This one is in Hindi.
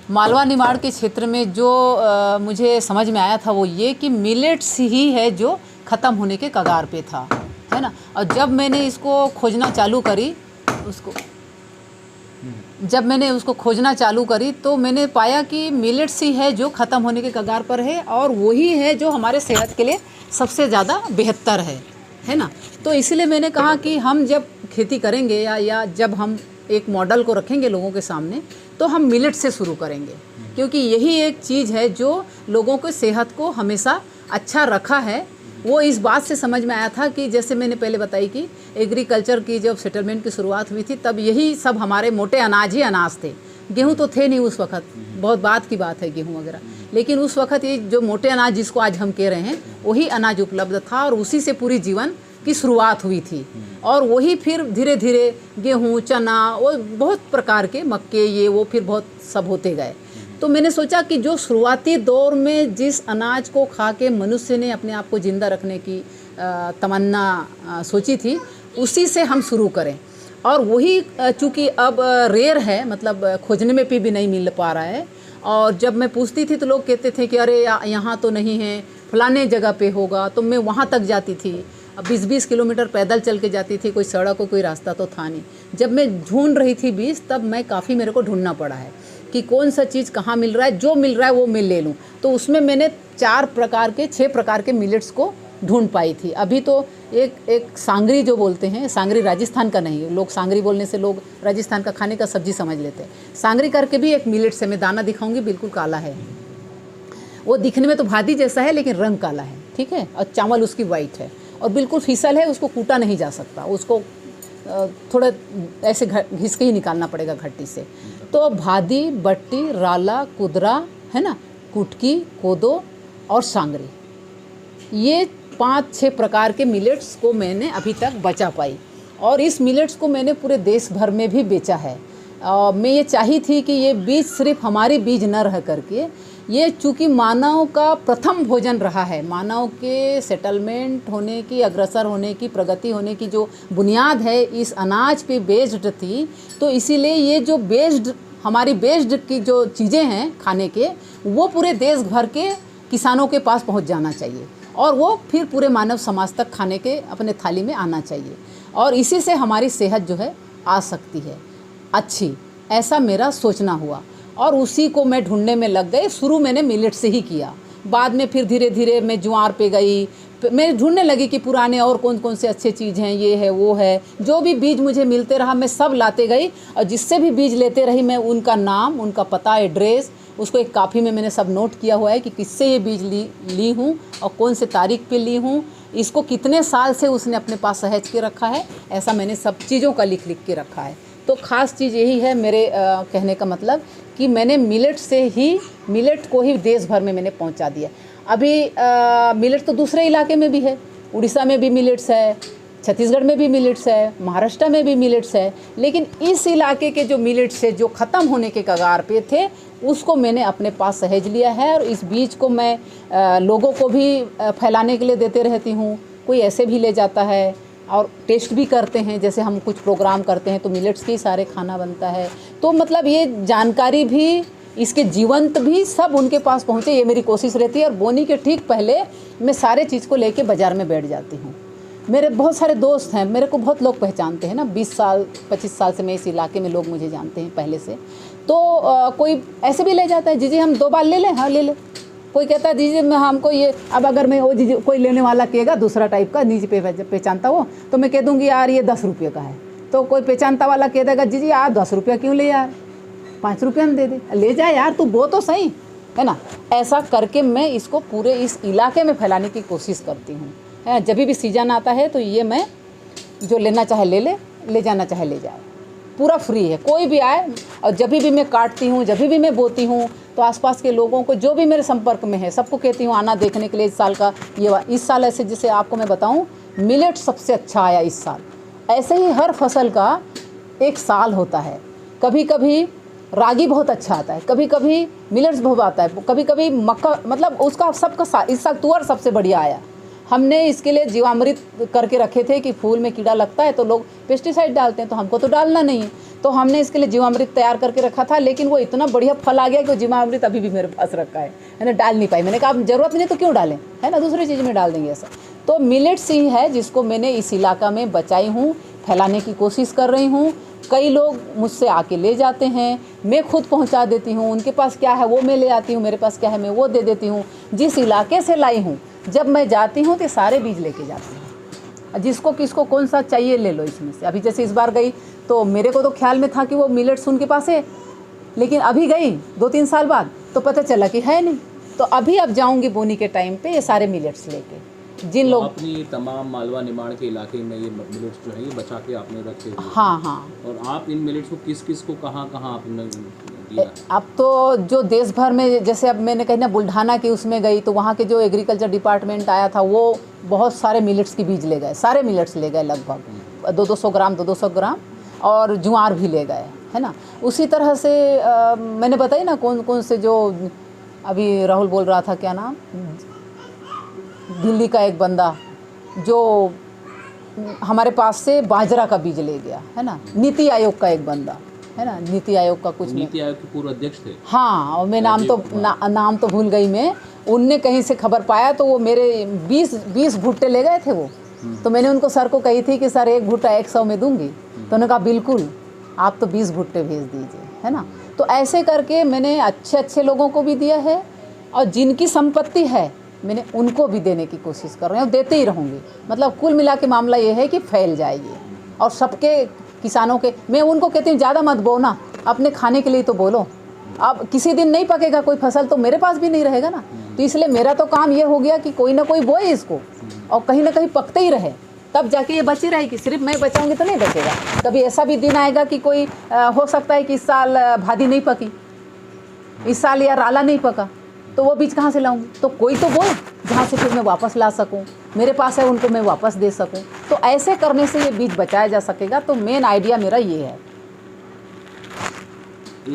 मालवा निमाड़ के क्षेत्र में जो मुझे समझ में आया था वो ये कि मिलेट्स ही है जो ख़त्म होने के कगार पे था, है ना। और जब मैंने इसको खोजना चालू करी उसको खोजना चालू करी तो मैंने पाया कि मिलेट्स ही है जो ख़त्म होने के कगार पर है और वही है जो हमारे सेहत के लिए सबसे ज़्यादा बेहतर है ना। तो इसलिए मैंने कहा कि हम जब खेती करेंगे या जब हम एक मॉडल को रखेंगे लोगों के सामने तो हम मिलेट से शुरू करेंगे, क्योंकि यही एक चीज़ है जो लोगों के सेहत को हमेशा अच्छा रखा है। वो इस बात से समझ में आया था कि जैसे मैंने पहले बताई कि एग्रीकल्चर की जब सेटलमेंट की शुरुआत हुई थी तब यही सब हमारे मोटे अनाज ही अनाज थे। गेहूं तो थे नहीं उस वक्त, बहुत बात की बात है गेहूं वगैरह, लेकिन उस वक्त ये जो मोटे अनाज जिसको आज हम कह रहे हैं वही अनाज उपलब्ध था और उसी से पूरी जीवन की शुरुआत हुई थी। और वही फिर धीरे धीरे गेहूं, चना और बहुत प्रकार के मक्के ये वो फिर बहुत सब होते गए। तो मैंने सोचा कि जो शुरुआती दौर में जिस अनाज को खा के मनुष्य ने अपने आप को ज़िंदा रखने की तमन्ना सोची थी उसी से हम शुरू करें। और वही चूँकि अब रेयर है, मतलब खोजने में भी नहीं मिल पा रहा है। और जब मैं पूछती थी तो लोग कहते थे कि अरे यहाँ तो नहीं है, फलाने जगह पे होगा। तो मैं वहाँ तक जाती थी, 20-20 किलोमीटर पैदल चल के जाती थी, कोई सड़क कोई रास्ता तो था नहीं। जब मैं ढूंढ रही थी बीज तब मैं काफ़ी मेरे को ढूंढना पड़ा है कि कौन सा चीज़ कहाँ मिल रहा है, जो मिल रहा है वो मैं ले लूँ। तो उसमें मैंने 6 प्रकार के मिलेट्स को ढूंढ पाई थी। अभी तो एक सांगरी जो बोलते हैं, सांगरी राजस्थान का नहीं है, लोग सांगरी बोलने से लोग राजस्थान का खाने का सब्जी समझ लेते हैं। सांगरी करके भी एक मिलेट्स है, मैं दाना दिखाऊंगी, बिल्कुल काला है वो, दिखने में तो भादी जैसा है लेकिन रंग काला है, ठीक है। और चावल उसकी वाइट है और बिल्कुल फिसल है, उसको कूटा नहीं जा सकता, उसको थोड़ा ऐसे घिस के ही निकालना पड़ेगा घट्टी से। तो भादी, बट्टी, राला, कुदरा, है ना, कुटकी, कोदो और सांगरी, ये 5-6 प्रकार के मिलेट्स को मैंने अभी तक बचा पाई। और इस मिलेट्स को मैंने पूरे देश भर में भी बेचा है। मैं ये चाही थी कि ये बीज सिर्फ हमारी बीज न रह करके, ये चूँकि मानव का प्रथम भोजन रहा है, मानव के सेटलमेंट होने की, अग्रसर होने की, प्रगति होने की जो बुनियाद है इस अनाज पे बेस्ड थी। तो इसीलिए ये जो बेस्ड हमारी बेस्ड की जो चीज़ें हैं खाने के, वो पूरे देश भर के किसानों के पास पहुंच जाना चाहिए और वो फिर पूरे मानव समाज तक खाने के अपने थाली में आना चाहिए। और इसी से हमारी सेहत जो है आ सकती है अच्छी, ऐसा मेरा सोचना हुआ और उसी को मैं ढूंढने में लग गई। शुरू मैंने मिलेट से ही किया, बाद में फिर धीरे धीरे मैं ज्वार पे गई, मैं ढूंढने लगी कि पुराने और कौन कौन से अच्छे चीज़ हैं, ये है वो है। जो भी बीज मुझे मिलते रहा मैं सब लाते गई और जिससे भी बीज लेते रही मैं उनका नाम, उनका पता, एड्रेस, उसको एक कापी में मैंने सब नोट किया हुआ है कि किससे ये बीज ली हूँ और कौन से तारीख पे ली हूँ, इसको कितने साल से उसने अपने पास सहेज के रखा है, ऐसा मैंने सब चीज़ों का लिख के रखा है। तो ख़ास चीज़ यही है मेरे कहने का मतलब कि मैंने मिलेट को ही देश भर में मैंने पहुंचा दिया। अभी मिलेट तो दूसरे इलाके में भी है, उड़ीसा में भी मिलेट्स है, छत्तीसगढ़ में भी मिलेट्स है, महाराष्ट्र में भी मिलेट्स है, लेकिन इस इलाके के जो मिलेट्स है जो ख़त्म होने के कगार पे थे उसको मैंने अपने पास सहेज लिया है। और इस बीज को मैं लोगों को भी फैलाने के लिए देते रहती हूँ, कोई ऐसे भी ले जाता है और टेस्ट भी करते हैं। जैसे हम कुछ प्रोग्राम करते हैं तो मिलेट्स के ही सारे खाना बनता है। तो मतलब ये जानकारी भी, इसके जीवंत भी सब उनके पास पहुँचे, ये मेरी कोशिश रहती है। और बोनी के ठीक पहले मैं सारे चीज़ को लेके बाज़ार में बैठ जाती हूँ। मेरे बहुत सारे दोस्त हैं, मेरे को बहुत लोग पहचानते हैं ना, 20 साल 25 साल से मैं इस इलाके में, लोग मुझे जानते हैं पहले से। तो कोई ऐसे भी ले जाता है, जीजी हम 2 बार ले लें, हाँ ले ले। कोई कहता है दीजिए मैं हमको ये, अब अगर मैं वो दीजिए, कोई लेने वाला कहेगा दूसरा टाइप का नीचे पहचानता हो तो मैं कह दूँगी यार ये 10 रुपये का है। तो कोई पहचानता वाला कह देगा जीजी आप 10 रुपया क्यों ले यार, 5 रुपये हम दे दे, ले जा यार तू वो तो सही है ना। ऐसा करके मैं इसको पूरे इस इलाके में फैलाने की कोशिश करती हूँ। जब भी सीजन आता है तो ये मैं जो लेना चाहे ले जाना चाहे ले जाए, पूरा फ्री है, कोई भी आए। और जब भी मैं काटती हूँ, जब भी मैं बोती हूँ तो आसपास के लोगों को जो भी मेरे संपर्क में है सबको कहती हूँ आना देखने के लिए। इस साल का इस साल ऐसे, जैसे आपको मैं बताऊँ, मिलेट सबसे अच्छा आया इस साल। ऐसे ही हर फसल का एक साल होता है, कभी कभी रागी बहुत अच्छा आता है, कभी कभी मिलेट्स बहुत आता है, कभी कभी मक्का, मतलब उसका सबका इस साल तुअर सबसे बढ़िया आया। हमने इसके लिए जीवामृत करके रखे थे कि फूल में कीड़ा लगता है तो लोग पेस्टिसाइड डालते हैं, तो हमको तो डालना नहीं है। तो हमने इसके लिए जीवामृत तैयार करके रखा था, लेकिन वो इतना बढ़िया फल आ गया कि वो जीवामृत अभी भी मेरे पास रखा है ना, डाल नहीं पाई। मैंने कहा अब ज़रूरत नहीं तो क्यों डालें, है ना, दूसरी चीज़ में डाल देंगे ऐसा। तो मिलेट्स ही है जिसको मैंने इस इलाका में बचाई हूँ, फैलाने की कोशिश कर रही हूँ। कई लोग मुझसे आके ले जाते हैं, मैं खुद पहुंचा देती हूँ, उनके पास क्या है वो मैं ले आती हूँ, मेरे पास क्या है मैं वो दे देती हूँ। जिस इलाके से लाई हूँ जब मैं जाती हूँ तो सारे बीज लेके जाती हूँ, जिसको किसको कौन सा चाहिए ले लो इसमें से। अभी जैसे इस बार गई तो मेरे को तो ख्याल में था कि वो मिलेट्स उनके पास है, लेकिन अभी गई 2-3 साल बाद तो पता चला कि है नहीं। तो अभी अब जाऊँगी बोनी के टाइम पे ये सारे मिलेट्स लेके। जिन लोग अपनी तमाम मालवा निमाड़ के इलाके में ये मिलेट्स जो है ये बचा के आपने रखे हुए हैं। हाँ हाँ। और आप इन मिलेट्स को किस किस को कहाँ कहाँ आपने दिया? अब तो जो देश भर में, जैसे अब मैंने कही ना बुल्ढाना की उसमें गई तो वहाँ के जो एग्रीकल्चर डिपार्टमेंट आया था वो बहुत सारे मिलेट्स के बीज ले गए, सारे मिलेट्स ले गए लगभग 200 ग्राम 200 ग्राम, और ज्वार भी ले गए, है ना। उसी तरह से मैंने बताई ना कौन कौन से, जो अभी राहुल बोल रहा था क्या नाम, दिल्ली का एक बंदा जो हमारे पास से बाजरा का बीज ले गया, है ना। नीति आयोग का एक बंदा, है ना, नीति आयोग का कुछ, नीति आयोग के पूर्व अध्यक्ष थे। हाँ, और मैं नाम तो भूल गई मैं। उनने कहीं से खबर पाया तो वो मेरे 20 भुट्टे ले गए थे वो। तो मैंने उनको सर को कही थी कि सर 1 भुट्टा 100 में दूंगी, तो उन्होंने कहा बिल्कुल, आप तो 20 भुट्टे भेज दीजिए, है ना। तो ऐसे करके मैंने अच्छे लोगों को भी दिया है, और जिनकी संपत्ति है मैंने उनको भी देने की कोशिश कर रही हूँ, देते ही रहूँगी। मतलब कुल मिला के मामला ये है कि फैल जाइए, और सबके किसानों के, मैं उनको कहती हूँ ज़्यादा मत बोना, अपने खाने के लिए तो बोलो। अब किसी दिन नहीं पकेगा कोई फसल तो मेरे पास भी नहीं रहेगा ना, तो इसलिए मेरा तो काम ये हो गया कि कोई ना कोई बोए इसको, और कहीं ना कहीं पकते ही रहे, तब जाके ये बची रहेगी। सिर्फ मैं बचाऊंगी तो नहीं बचेगा। कभी ऐसा भी दिन आएगा कि कोई हो सकता है कि इस साल भादी नहीं पकी, इस साल या राला नहीं पका, तो वो बीज कहाँ से लाऊंगी? तो कोई तो बोए जहाँ से फिर मैं वापस ला सकूँ, मेरे पास है उनको मैं वापस दे सकूँ। तो ऐसे करने से ये बीज बचाया जा सकेगा। तो मेन आइडिया मेरा ये है।